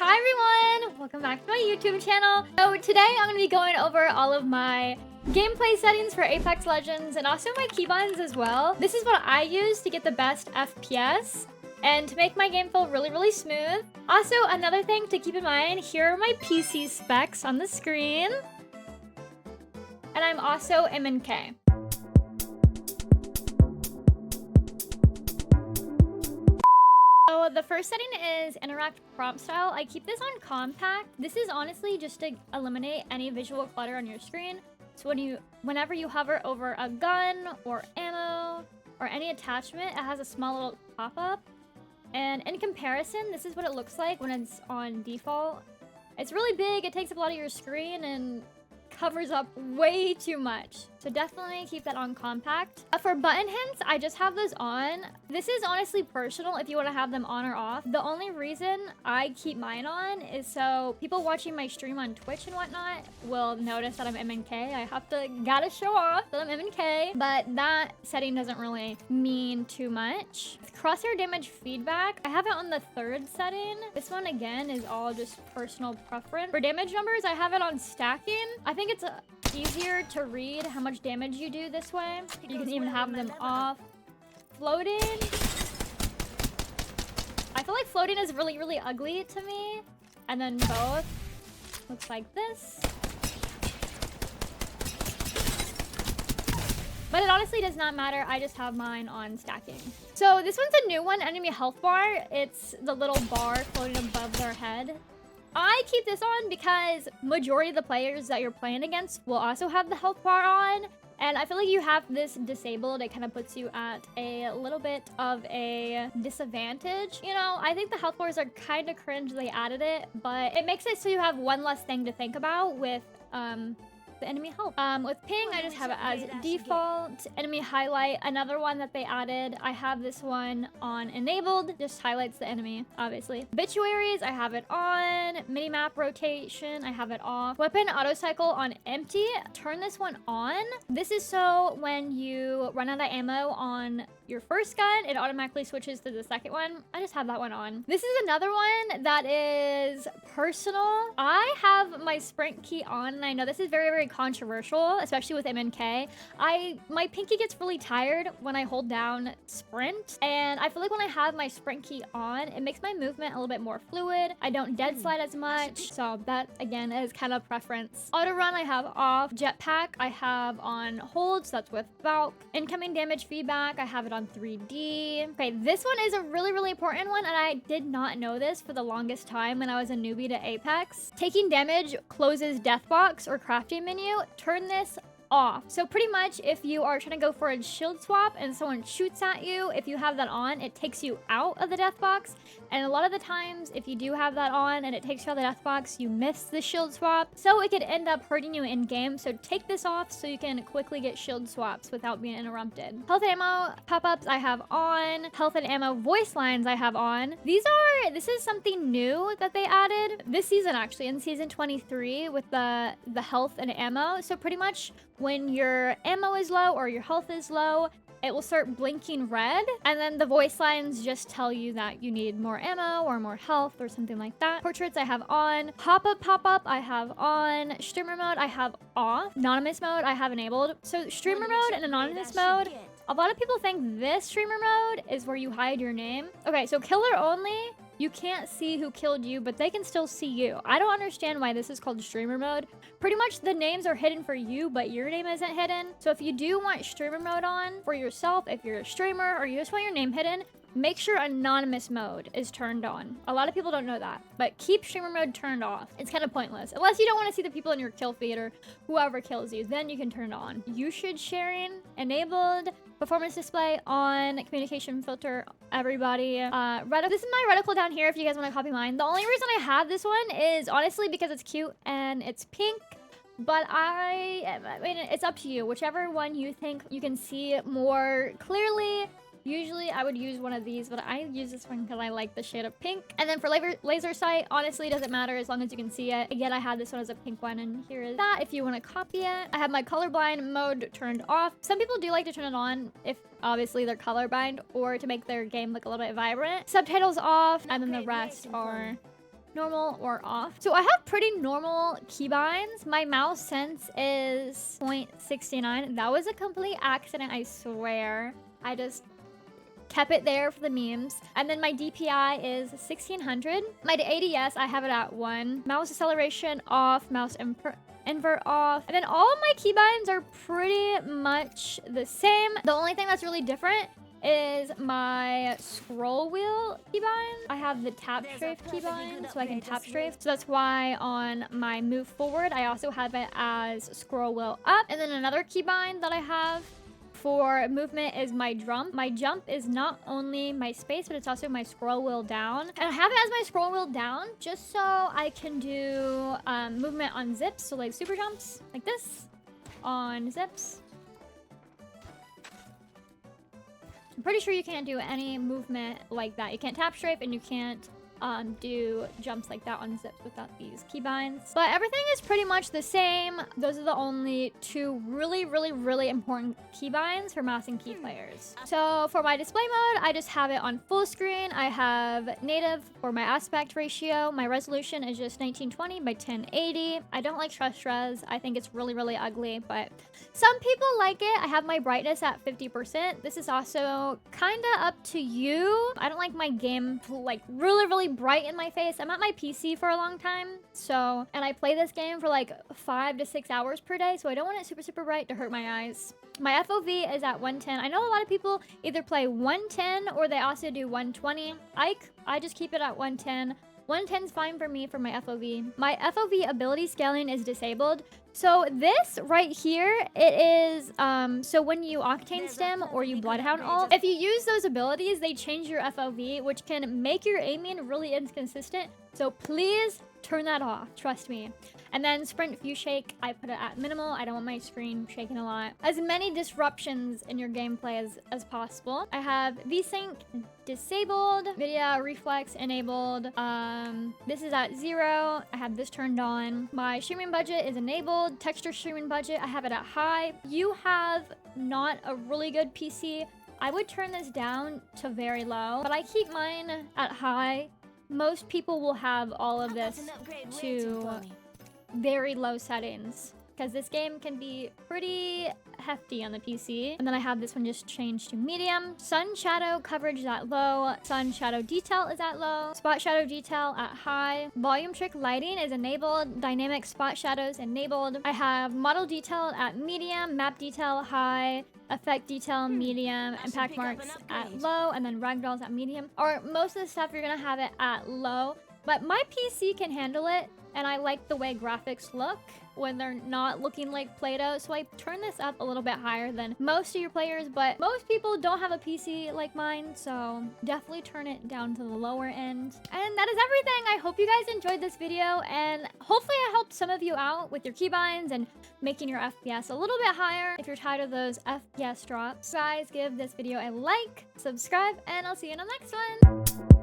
Hi everyone! Welcome back to my YouTube channel. So today I'm going to be going over all of my gameplay settings for Apex Legends and also my keybinds as well. This is what I use to get the best FPS and to make my game feel really smooth. Also, another thing to keep in mind, here are my PC specs on the screen. And I'm also MnK. So the first setting is interact prompt style. I keep this on compact. This is honestly just to eliminate any visual clutter on your screen. So whenever you hover over a gun or ammo or any attachment, it has a small little pop-up. And in comparison, this is what it looks like when it's on default. It's really big, it takes up a lot of your screen and covers up way too much. So definitely keep that on compact. For button hints, I just have those on. This is honestly personal if you want to have them on or off. The only reason I keep mine on is so people watching my stream on Twitch and whatnot will notice that I'm MnK. I gotta show off that I'm MnK, but that setting doesn't really mean too much. Crosshair damage feedback, I have it on the third setting. This one again is all just personal preference. For damage numbers, I have it on stacking. I think it's easier to read how much damage you do this way. You can even have them off. Floating. I feel like floating is really ugly to me. And then both looks like this. But it honestly does not matter. I just have mine on stacking. So this one's a new one, enemy health bar. It's the little bar floating above their head. I keep this on because majority of the players that you're playing against will also have the health bar on. And I feel like you have this disabled, it kind of puts you at a little bit of a disadvantage. You know, I think the health bars are kind of cringe they added it, but it makes it so you have one less thing to think about with the enemy help. With ping, I just have it as default. Enemy highlight, another one that they added. I have this one on enabled, just highlights the enemy, obviously. Obituaries, I have it on. Minimap rotation, I have it off. Weapon auto cycle on empty, turn this one on. This is so when you run out of ammo on your first gun, it automatically switches to the second one. I just have that one on. This is another one that is personal. I have my sprint key on, and I know this is very controversial, especially with MnK. My pinky gets really tired when I hold down sprint, and I feel like when I have my sprint key on, it makes my movement a little bit more fluid. I don't dead slide as much, so that again is kind of preference. Auto run I have off. Jetpack I have on hold, so that's with Valk. Incoming damage feedback I have it on 3D. Okay, this one is a really important one, and I did not know this for the longest time when I was a newbie to Apex. Taking damage closes death box or crafting menu. Turn this off. So pretty much if you are trying to go for a shield swap and someone shoots at you, if you have that on, it takes you out of the death box. And a lot of the times, if you do have that on and it takes you out of the death box, you miss the shield swap. So it could end up hurting you in game. So take this off so you can quickly get shield swaps without being interrupted. Health and ammo pop-ups I have on. Health and ammo voice lines I have on. This is something new that they added this season, actually, in season 23 with the health and ammo. So pretty much when your ammo is low or your health is low, it will start blinking red, and then the voice lines just tell you that you need more ammo or more health or something like that. Portraits I have on. Pop-up I have on. Streamer mode I have off. Anonymous mode I have enabled. So streamer mode and anonymous mode, a lot of people think this streamer mode is where you hide your name. Okay, so killer only, you can't see who killed you, but they can still see you. I don't understand why this is called streamer mode. Pretty much the names are hidden for you, but your name isn't hidden. So if you do want streamer mode on for yourself, if you're a streamer or you just want your name hidden, make sure anonymous mode is turned on. A lot of people don't know that, but keep streamer mode turned off. It's kind of pointless. Unless you don't want to see the people in your kill feed or whoever kills you, then you can turn it on. Usage sharing enabled. Performance display on. Communication filter, everybody. This is my reticle down here if you guys want to copy mine. The only reason I have this one is honestly because it's cute and it's pink. But I mean, it's up to you. Whichever one you think you can see more clearly. Usually I would use one of these, but I use this one because I like the shade of pink. And then for laser sight, honestly, it doesn't matter as long as you can see it. Again, I had this one as a pink one, and here is that if you want to copy it. I have my colorblind mode turned off. Some people do like to turn it on if obviously they're colorblind or to make their game look a little bit vibrant. Subtitles off, and then the rest are normal or off. So I have pretty normal keybinds. My mouse sense is 0.69. That was a complete accident, I swear. I just kept it there for the memes. And then my DPI is 1600. My ADS, I have it at 1. Mouse acceleration off, mouse invert off. And then all of my keybinds are pretty much the same. The only thing that's really different is my scroll wheel keybind. I have the tap strafe keybind, so I can tap strafe. So that's why on my move forward, I also have it as scroll wheel up. And then another keybind that I have for movement is my jump. My jump is not only my space, but it's also my scroll wheel down. And I have it as my scroll wheel down just so I can do movement on zips. So like super jumps like this on zips. I'm pretty sure you can't do any movement like that. You can't tap strafe and you can't do jumps like that on zips without these keybinds. But everything is pretty much the same. Those are the only two really important keybinds for mouse and key players. So for my display mode, I just have it on full screen. I have native for my aspect ratio. My resolution is just 1920 by 1080. I don't like stress res. I think it's really ugly, but some people like it. I have my brightness at 50%. This is also kind of up to you. I don't like my game like really bright in my face. I'm at my PC for a long time, so, and I play this game for like 5 to 6 hours per day, so I don't want it super bright to hurt my eyes. My FOV is at 110. I know a lot of people either play 110 or they also do 120. I just keep it at 110. 110 is fine for me for my FOV. My FOV ability scaling is disabled. So this right here, it is, so when you Octane Stem or you Bloodhound ult, if you use those abilities, they change your FOV, which can make your aiming really inconsistent. So please turn that off, trust me. And then Sprint View Shake, I put it at minimal. I don't want my screen shaking a lot. As many disruptions in your gameplay as possible. I have VSync disabled, video reflex enabled. This is at 0. I have this turned on. My streaming budget is enabled. Texture streaming budget, I have it at high. You have not a really good PC, I would turn this down to very low, but I keep mine at high. Most people will have all of this to very low settings because this game can be pretty hefty on the PC. And then I have this one just changed to medium. Sun shadow coverage is at low. Sun shadow detail is at low. Spot shadow detail at high. Volume trick lighting is enabled. Dynamic spot shadows enabled. I have model detail at medium. Map detail high. Effect detail medium. Impact marks at low. And then ragdolls at medium. Or most of the stuff you're gonna have it at low. But my PC can handle it. And I like the way graphics look when they're not looking like Play-Doh. So I turn this up a little bit higher than most of your players, but most people don't have a PC like mine, so definitely turn it down to the lower end. And that is everything. I hope you guys enjoyed this video, and hopefully I helped some of you out with your keybinds and making your FPS a little bit higher if you're tired of those FPS drops. Guys, give this video a like, subscribe, and I'll see you in the next one.